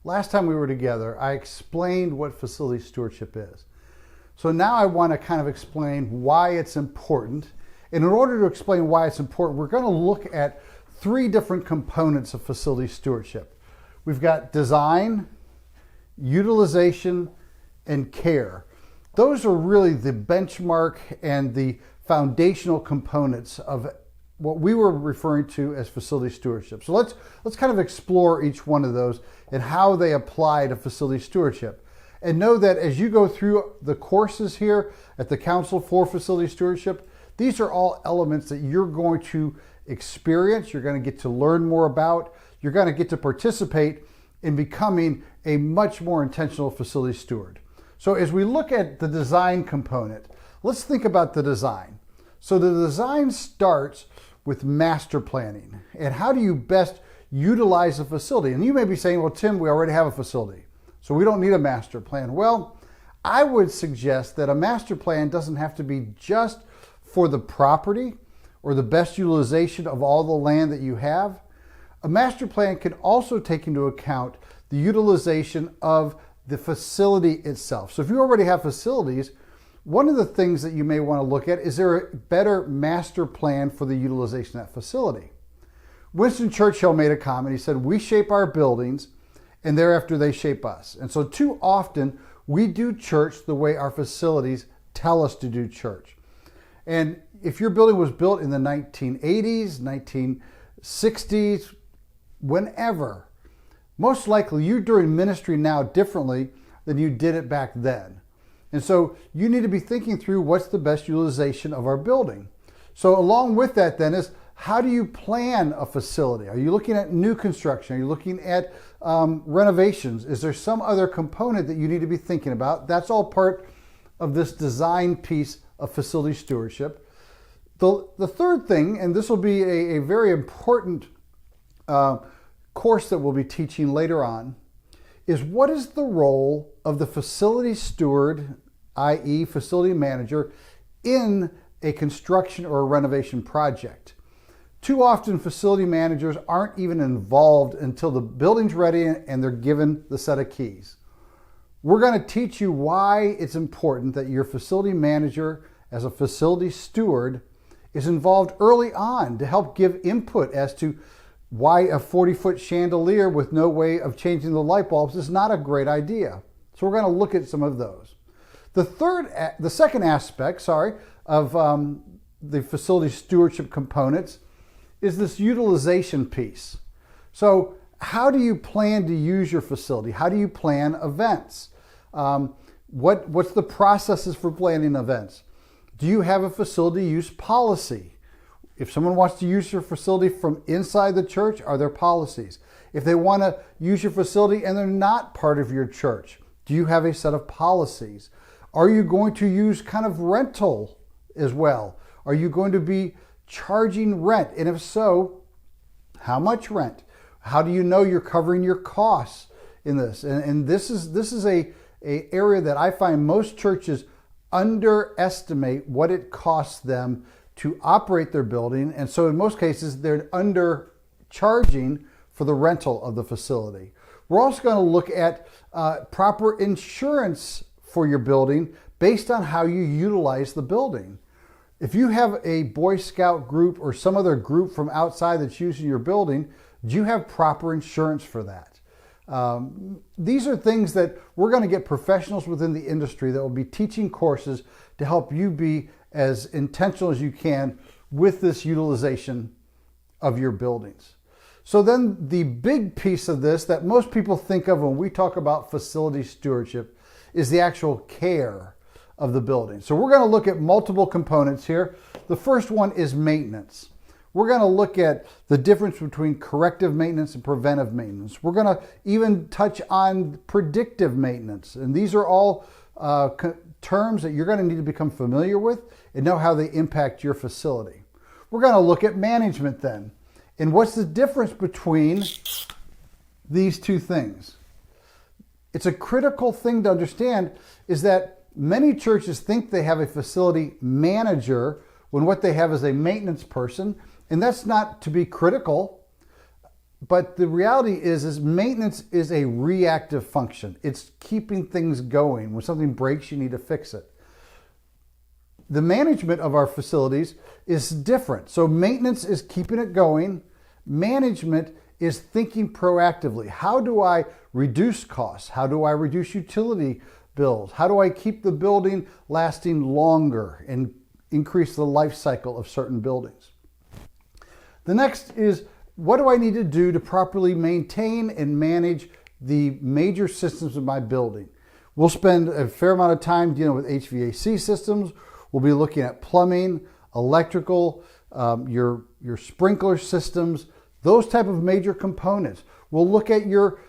last time we were together, I explained what facility stewardship is. So now I want to kind of explain why it's important. And in order to explain why it's important, we're going to look at three different components of facility stewardship. We've got design, utilization, and care. Those are really the benchmark and the foundational components of what we were referring to as facility stewardship. So let's kind of explore each one of those and how they apply to facility stewardship. And know that as you go through the courses here at the Council for Facility Stewardship, these are all elements that you're going to experience, you're going to get to learn more about, you're going to get to participate in becoming a much more intentional facility steward. So as we look at the design component, let's think about the design. So the design starts with master planning and how do you best utilize a facility. And you may be saying, well, Tim, we already have a facility, so we don't need a master plan. Well, I would suggest that a master plan doesn't have to be just for the property or the best utilization of all the land that you have. A master plan can also take into account the utilization of the facility itself. So if you already have facilities, one of the things that you may want to look at is there a better master plan for the utilization of that facility. Winston Churchill made a comment. He said, we shape our buildings and thereafter they shape us. And so too often we do church the way our facilities tell us to do church. And if your building was built in the 1980s, 1960s, whenever, most likely you're doing ministry now differently than you did it back then. And so you need to be thinking through what's the best utilization of our building. So along with that then is, how do you plan a facility? Are you looking at new construction? Are you looking at renovations? Is there some other component that you need to be thinking about? That's all part of this design piece of facility stewardship. The third thing, and this will be a very important course that we'll be teaching later on, is what is the role of the facility steward, i.e. facility manager, in a construction or a renovation project. Too often facility managers aren't even involved until the building's ready and they're given the set of keys. We're going to teach you why it's important that your facility manager, as a facility steward, is involved early on to help give input as to why a 40-foot chandelier with no way of changing the light bulbs is not a great idea. So we're going to look at some of those. The second aspect, of the facility stewardship components is this utilization piece. So how do you plan to use your facility? How do you plan events? What's the processes for planning events? Do you have a facility use policy? If someone wants to use your facility from inside the church, are there policies? If they want to use your facility and they're not part of your church, do you have a set of policies? Are you going to use kind of rental as well? Are you going to be charging rent? And if so, how much rent? How do you know you're covering your costs in this? And this is a area that I find most churches underestimate what it costs them to operate their building. And so in most cases, they're undercharging for the rental of the facility. We're also going to look at proper insurance for your building based on how you utilize the building. If you have a Boy Scout group or some other group from outside that's using your building, do you have proper insurance for that? These are things that we're going to get professionals within the industry that will be teaching courses to help you be as intentional as you can with this utilization of your buildings. So then the big piece of this that most people think of when we talk about facility stewardship is the actual care of the building. So we're going to look at multiple components here. The first one is maintenance. We're going to look at the difference between corrective maintenance and preventive maintenance. We're going to even touch on predictive maintenance. And these are all terms that you're going to need to become familiar with and know how they impact your facility. We're going to look at management then. And what's the difference between these two things? It's a critical thing to understand is that many churches think they have a facility manager when what they have is a maintenance person. And that's not to be critical. But the reality is maintenance is a reactive function. It's keeping things going. When something breaks, you need to fix it. The management of our facilities is different. So maintenance is keeping it going. Management is thinking proactively. How do I reduce costs? How do I reduce utility bills? How do I keep the building lasting longer and increase the life cycle of certain buildings? The next is, what do I need to do to properly maintain and manage the major systems of my building? We'll spend a fair amount of time dealing with HVAC systems. We'll be looking at plumbing, electrical, your sprinkler systems, those type of major components. We'll look at your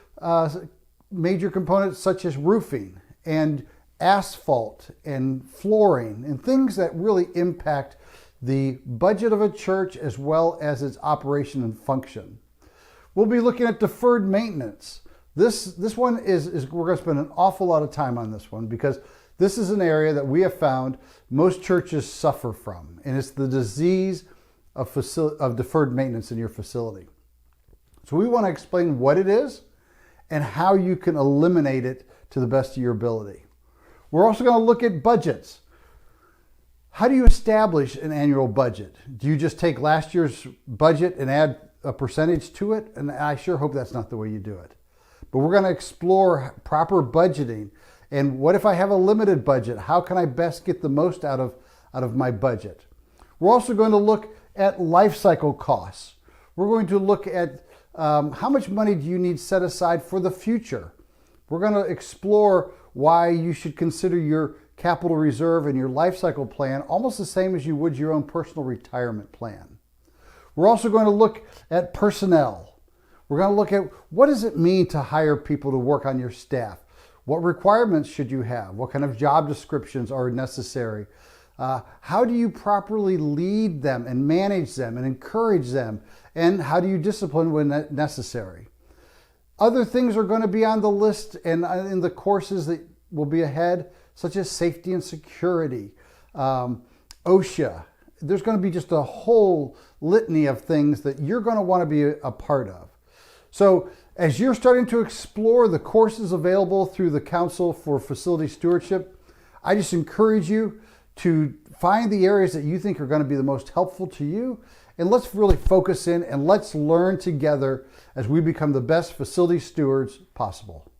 major components such as roofing and asphalt and flooring and things that really impact the budget of a church as well as its operation and function. We'll be looking at deferred maintenance. This one is we're going to spend an awful lot of time on this one because this is an area that we have found most churches suffer from, and it's the disease of deferred maintenance in your facility. So we want to explain what it is and how you can eliminate it to the best of your ability. We're also going to look at budgets. How do you establish an annual budget? Do you just take last year's budget and add a percentage to it? And I sure hope that's not the way you do it. But we're going to explore proper budgeting. And what if I have a limited budget? How can I best get the most out of my budget? We're also going to look at life cycle costs. We're going to look at how much money do you need set aside for the future? We're going to explore why you should consider your capital reserve and your life cycle plan almost the same as you would your own personal retirement plan. We're also going to look at personnel. We're going to look at what does it mean to hire people to work on your staff? What requirements should you have? What kind of job descriptions are necessary? How do you properly lead them and manage them and encourage them? And how do you discipline when necessary? Other things are going to be on the list and in the courses that will be ahead, such as safety and security, OSHA. There's going to be just a whole litany of things that you're going to want to be a part of. So as you're starting to explore the courses available through the Council for Facility Stewardship, I just encourage you to find the areas that you think are going to be the most helpful to you, and let's really focus in and let's learn together as we become the best facility stewards possible.